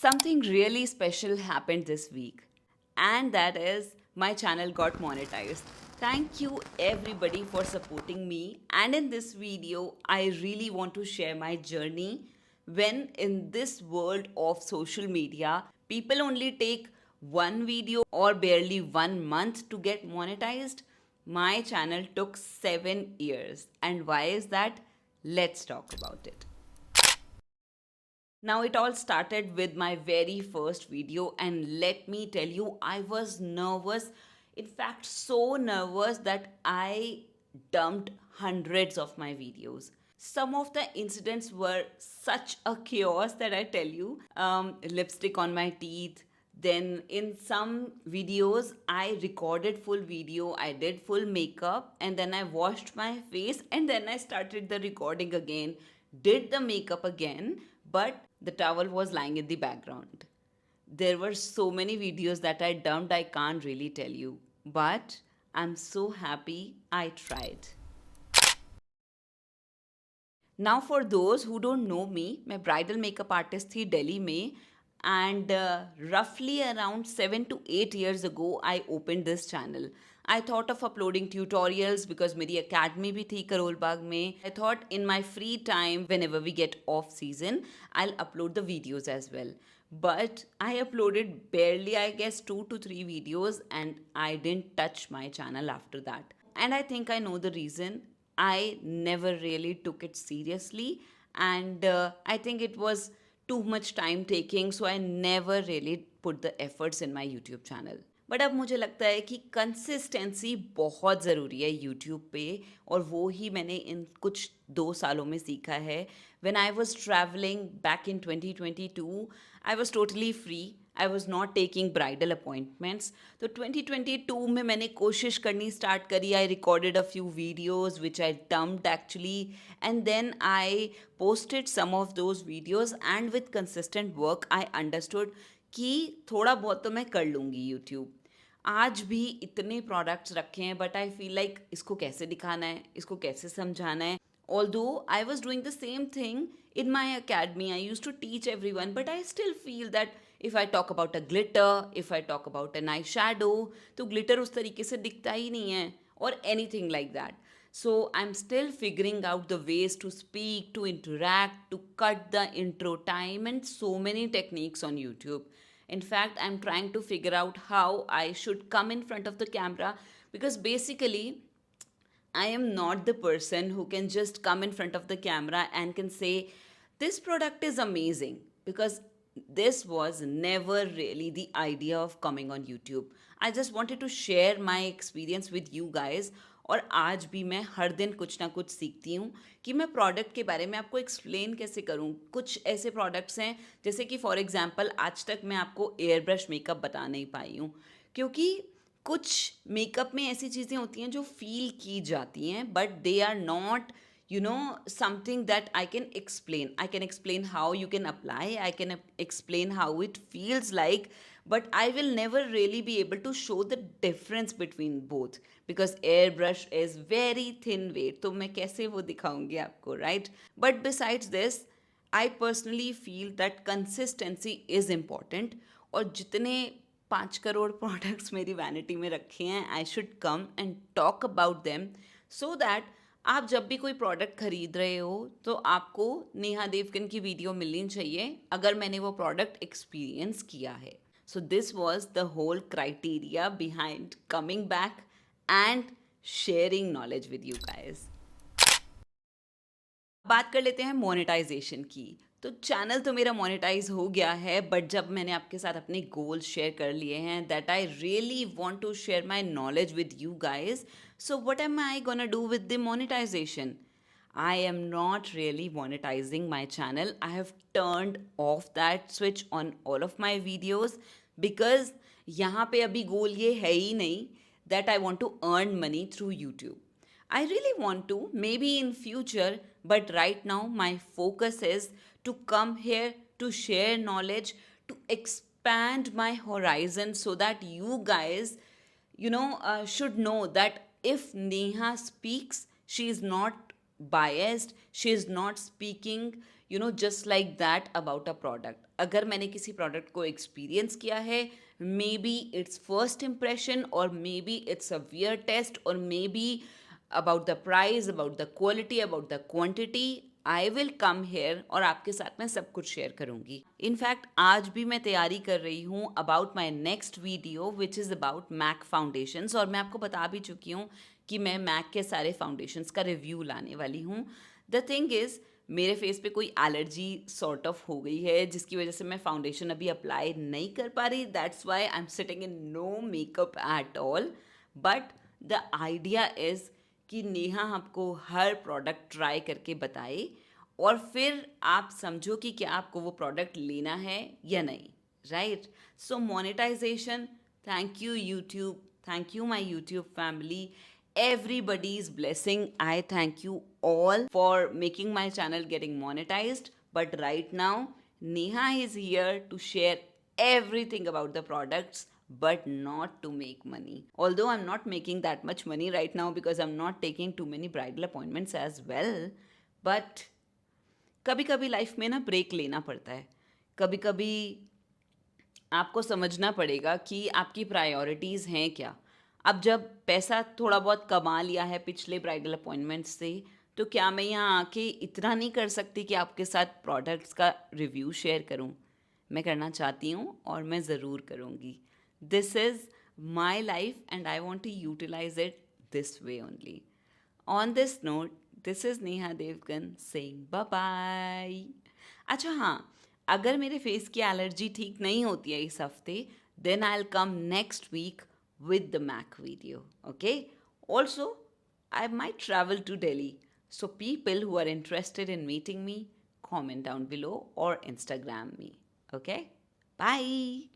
Something really special happened this week, and that is my channel got monetized. Thank you everybody for supporting me. And in this video, I really want to share my journey when in this world of social media, people only take one video or barely 1 month to get monetized. My channel took 7 years. And why is that? Let's talk about it. Now, it all started with my very first video, and let me tell you, I was nervous. In fact, so nervous that I dumped hundreds of my videos. Some of the incidents were such a chaos that I tell you, lipstick on my teeth. Then, in some videos, I recorded full video, I did full makeup, and then I washed my face, and then I started the recording again, did the makeup again, but the towel was lying in the background. There were so many videos that I dumped, I can't really tell you. But I'm so happy I tried. Now, for those who don't know me, मैं bridal makeup artist थी दिल्ली में and roughly around 7 to 8 years ago I opened this channel. I thought of uploading tutorials because मेरी academy भी थी करोल बाग में. I thought in my free time whenever we get off season I'll upload the videos as well. But I uploaded barely, I guess, 2 to 3 videos and I didn't touch my channel after that. And I think I know the reason. I never really took it seriously, and I think it was too much time taking, so I never really put the efforts in my YouTube channel. But अब मुझे लगता है कि consistency बहुत ज़रूरी है YouTube पे, और वो ही मैंने इन कुछ 2 सालों में सीखा है. When I was travelling back in 2022, I was totally free. I was not taking bridal appointments. तो 2022 में मैंने कोशिश करनी स्टार्ट करी. I recorded a few videos which I dumped actually, and then I posted some of those videos, and with consistent work I understood कि थोड़ा बहुत तो मैं कर लूँगी यूट्यूब. आज भी इतने प्रोडक्ट्स रखे हैं, बट आई फील लाइक इसको कैसे दिखाना है, इसको कैसे समझाना है. Although I was doing the same thing in my academy, I used to teach everyone, but I still feel that if I talk about a glitter, if I talk about an eyeshadow, तो glitter उस तरीके से दिखता ही नहीं है, or anything like that. So I'm still figuring out the ways to speak, to interact, to cut the intro time, and so many techniques on YouTube. In fact, I'm trying to figure out how I should come in front of the camera, because basically I am not the person who can just come in front of the camera and can say, this product is amazing, because this was never really the idea of coming on YouTube. I just wanted to share my experience with you guys. और आज भी मैं हर दिन कुछ ना कुछ सीखती हूँ कि मैं प्रोडक्ट के बारे में आपको एक्सप्लेन कैसे करूँ. कुछ ऐसे प्रोडक्ट्स हैं जैसे कि फॉर एग्जांपल आज तक मैं आपको एयर ब्रश मेकअप बता नहीं पाई हूँ, क्योंकि कुछ मेकअप में ऐसी चीज़ें होती हैं जो फील की जाती हैं, but they are not something that I can explain. I can explain how you can apply, I can explain how it feels like, but I will never really be able to show the difference between both, because airbrush is very thin weight, तो मैं कैसे वो दिखाऊंगी आपको, right? But besides this, I personally feel that consistency is important. और जितने 5 crore products मेरी vanity में रखे हैं, I should come and talk about them, so that आप जब भी कोई प्रोडक्ट खरीद रहे हो तो आपको नेहा देवगन की वीडियो मिलनी चाहिए अगर मैंने वो प्रोडक्ट एक्सपीरियंस किया है. So this was the whole criteria behind coming back and sharing knowledge with you guys. बात कर लेते हैं मोनेटाइजेशन की. तो चैनल तो मेरा मोनेटाइज हो गया है, बट जब मैंने आपके साथ अपने गोल्स शेयर कर लिए हैं, that I really want to share my knowledge with you guys. So what am I gonna do with the monetization? I am not really monetizing my channel. I have turned off that switch on all of my videos, because यहाँ पे अभी गोल ये है ही नहीं that I want to earn money through YouTube. I really want to, maybe in future, but right now my focus is to come here to share knowledge, to expand my horizon, so that you guys, should know that if Neha speaks, she is not biased, she is not speaking, just like that about a product. अगर मैंने किसी product को experience किया है, maybe it's first impression और maybe it's a wear test और maybe about the price, about the quality, about the quantity, I will come here और आपके साथ में सब कुछ शेयर करूंगी. इनफैक्ट आज भी मैं तैयारी कर रही हूँ about my next video which is about Mac foundations, और मैं आपको बता भी चुकी हूँ कि मैं मैक के सारे फाउंडेशंस का रिव्यू लाने वाली हूँ. द थिंग इज़, मेरे फेस पे कोई एलर्जी सॉर्ट ऑफ हो गई है जिसकी वजह से मैं फाउंडेशन अभी अप्लाई नहीं कर पा रही. That's why I am sitting in no makeup at all. But the idea is कि नेहा आपको हर प्रोडक्ट ट्राई करके बताए और फिर आप समझो कि क्या आपको वो प्रोडक्ट लेना है या नहीं. Right? So monetization, thank you YouTube, thank you my YouTube family, everybody's blessing. I thank you all for making my channel getting monetized. But right now Neha is here to share everything about the products, but not to make money. Although I'm not making that much money right now because I'm not taking too many bridal appointments as well. But कभी कभी life में ना break लेना पड़ता है. कभी कभी आपको समझना पड़ेगा कि आपकी प्रायोरिटीज़ हैं क्या. अब जब पैसा थोड़ा बहुत कमा लिया है पिछले ब्राइडल अपॉइंटमेंट्स से, तो क्या मैं यहाँ आके इतना नहीं कर सकती कि आपके साथ प्रोडक्ट्स का रिव्यू शेयर करूँ. मैं करना चाहती हूँ और मैं ज़रूर करूँगी. This is my life and I want to utilize it this way only. On this note, this is Neha Devgan saying bye bye. अच्छा हाँ, अगर मेरे फेस की एलर्जी ठीक नहीं होती है इस हफ्ते, then I will come next week with the Mac video. Okay? Also, I might travel to Delhi. So, people who are interested in meeting me, comment down below or Instagram me. Okay? Bye.